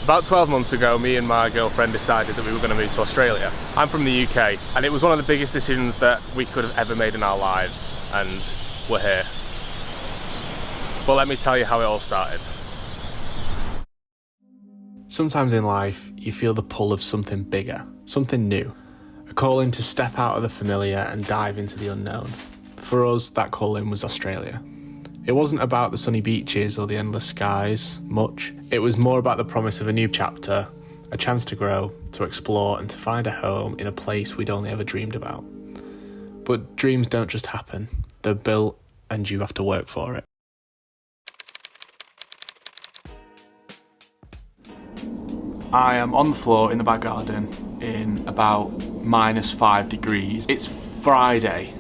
About 12 months ago, me and my girlfriend decided that we were going to move to Australia. I'm from the UK, and it was one of the biggest decisions that we could have ever made in our lives, and we're here. But let me tell you how it all started. Sometimes in life, you feel the pull of something bigger, something new. A calling to step out of the familiar and dive into the unknown. For us, that calling was Australia. It wasn't about the sunny beaches or the endless skies, much. It was more about the promise of a new chapter, a chance to grow, to explore and to find a home in a place we'd only ever dreamed about. But dreams don't just happen. They're built and you have to work for it. I am on the floor in the back garden in about -5 degrees. It's Friday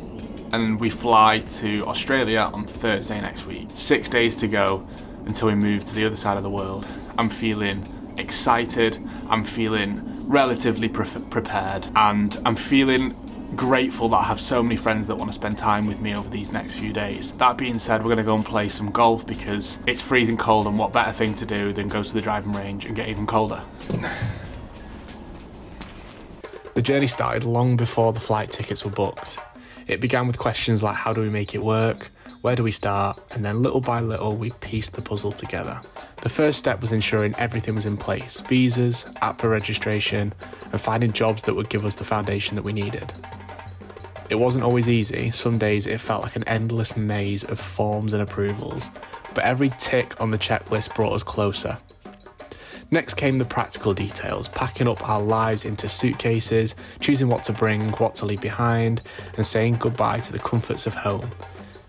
and we fly to Australia on Thursday next week. 6 days to go until we move to the other side of the world. I'm feeling excited, I'm feeling relatively prepared, and I'm feeling grateful that I have so many friends that want to spend time with me over these next few days. That being said, we're going to go and play some golf because it's freezing cold, and what better thing to do than go to the driving range and get even colder. The journey started long before the flight tickets were booked. It began with questions like, how do we make it work? Where do we start? And then little by little, we pieced the puzzle together. The first step was ensuring everything was in place: visas, APRA registration, and finding jobs that would give us the foundation that we needed. It wasn't always easy. Some days it felt like an endless maze of forms and approvals, but every tick on the checklist brought us closer. Next came the practical details, packing up our lives into suitcases, choosing what to bring, what to leave behind, and saying goodbye to the comforts of home.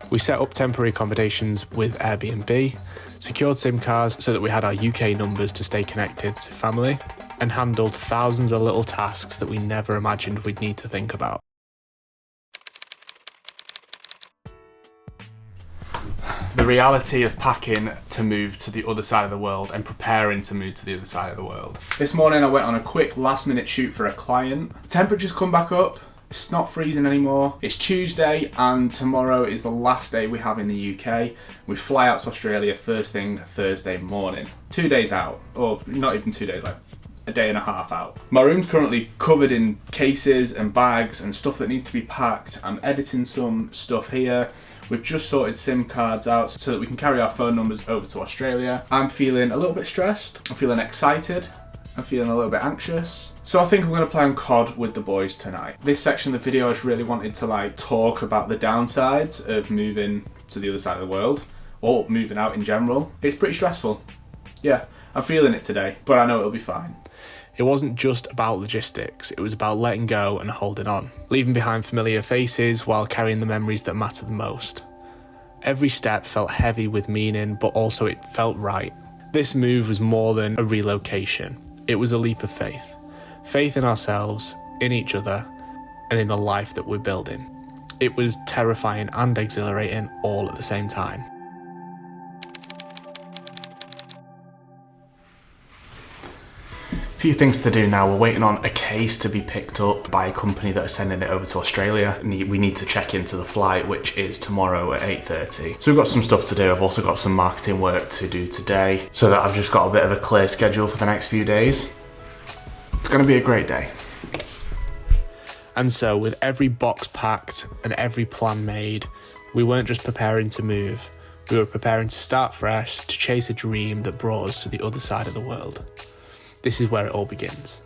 We set up temporary accommodations with Airbnb, secured SIM cards so that we had our UK numbers to stay connected to family, and handled thousands of little tasks that we never imagined we'd need to think about. The reality of packing to move to the other side of the world and preparing to move to the other side of the world. This morning I went on a quick last-minute shoot for a client. Temperatures come back up, it's not freezing anymore. It's Tuesday and tomorrow is the last day we have in the UK. We fly out to Australia first thing Thursday morning. 2 days out, or not even 2 days, like a day and a half out. My room's currently covered in cases and bags and stuff that needs to be packed. I'm editing some stuff here. We've just sorted SIM cards out so that we can carry our phone numbers over to Australia. I'm feeling a little bit stressed, I'm feeling excited, I'm feeling a little bit anxious. So I think I'm going to play on COD with the boys tonight. This section of the video I just really wanted to talk about the downsides of moving to the other side of the world, or moving out in general. It's pretty stressful. Yeah, I'm feeling it today, but I know it'll be fine. It wasn't just about logistics, it was about letting go and holding on, leaving behind familiar faces while carrying the memories that matter the most. Every step felt heavy with meaning, but also it felt right. This move was more than a relocation, it was a leap of faith. Faith in ourselves, in each other, and in the life that we're building. It was terrifying and exhilarating all at the same time. Few things to do now. We're waiting on a case to be picked up by a company that are sending it over to Australia. We need to check into the flight, which is tomorrow at 8:30. So we've got some stuff to do. I've also got some marketing work to do today, so that I've just got a bit of a clear schedule for the next few days. It's gonna be a great day. And so with every box packed and every plan made, we weren't just preparing to move. We were preparing to start fresh, to chase a dream that brought us to the other side of the world. This is where it all begins.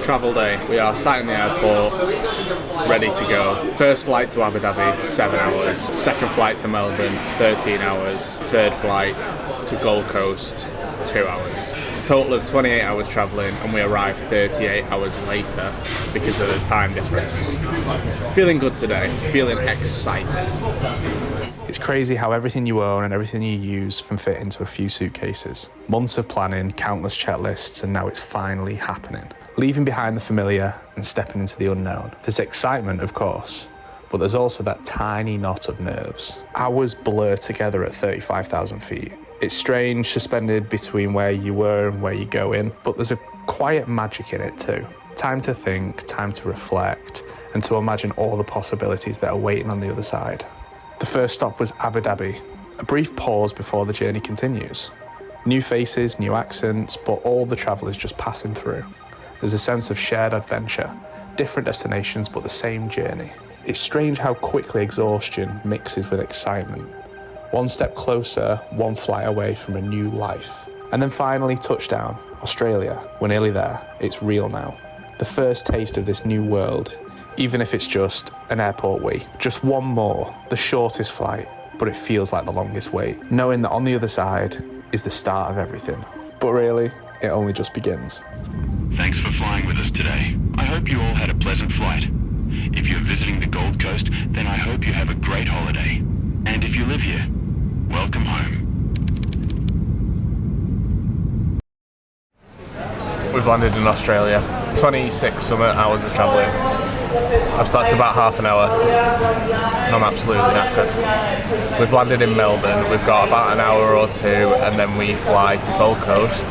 Travel day. We are sat in the airport, ready to go. First flight to Abu Dhabi, 7 hours. Second flight to Melbourne, 13 hours. Third flight to Gold Coast, 2 hours. Total of 28 hours travelling, and we arrived 38 hours later because of the time difference. Feeling good today, feeling excited. It's crazy how everything you own and everything you use can fit into a few suitcases. Months of planning, countless checklists, and now it's finally happening. Leaving behind the familiar and stepping into the unknown. There's excitement, of course, but there's also that tiny knot of nerves. Hours blur together at 35,000 feet. It's strange, suspended between where you were and where you're going, but there's a quiet magic in it too. Time to think, time to reflect, and to imagine all the possibilities that are waiting on the other side. The first stop was Abu Dhabi, A brief pause before the journey continues. New faces, new accents, but all the travellers just passing through. There's a sense of shared adventure, different destinations but the same journey. It's strange how quickly exhaustion mixes with excitement. One step closer, one flight away from a new life. And then finally touchdown, Australia. We're nearly there. It's real now. The first taste of this new world, even if it's just an airport wait. Just one more, the shortest flight, but it feels like the longest wait, knowing that on the other side is the start of everything. But really, it only just begins. Thanks for flying with us today. I hope you all had a pleasant flight. If you're visiting the Gold Coast, then I hope you have a great holiday. And if you live here, welcome home. We've landed in Australia. 26 summer hours of travelling. I've slept about half an hour and I'm absolutely knackered. We've landed in Melbourne, we've got about an hour or two and then we fly to Gold Coast.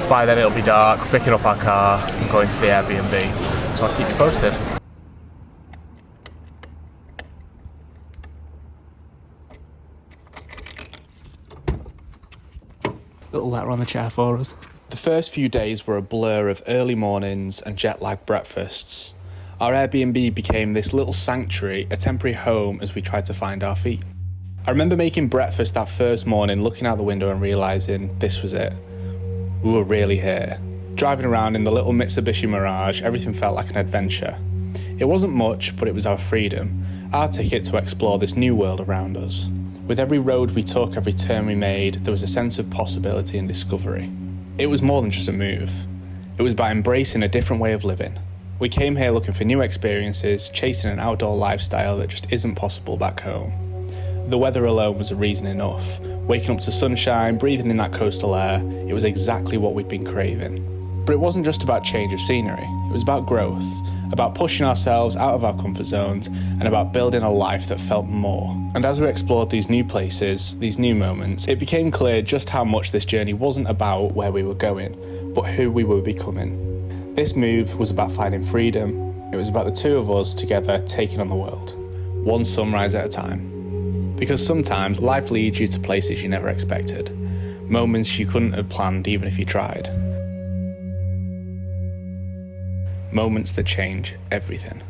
By then it'll be dark, we're picking up our car and going to the Airbnb. So I'll keep you posted. Little letter on the chair for us. The first few days were a blur of early mornings and jet-lagged breakfasts. Our Airbnb became this little sanctuary, a temporary home as we tried to find our feet. I remember making breakfast that first morning, looking out the window and realising this was it. We were really here. Driving around in the little Mitsubishi Mirage, everything felt like an adventure. It wasn't much, but it was our freedom, our ticket to explore this new world around us. With every road we took, every turn we made, there was a sense of possibility and discovery. It was more than just a move. It was about embracing a different way of living. We came here looking for new experiences, chasing an outdoor lifestyle that just isn't possible back home. The weather alone was a reason enough. Waking up to sunshine, breathing in that coastal air, it was exactly what we'd been craving. But it wasn't just about change of scenery, it was about growth, about pushing ourselves out of our comfort zones, and about building a life that felt more. And as we explored these new places, these new moments, it became clear just how much this journey wasn't about where we were going, but who we were becoming. This move was about finding freedom. It was about the two of us together taking on the world, one sunrise at a time. Because sometimes life leads you to places you never expected, moments you couldn't have planned even if you tried. Moments that change everything.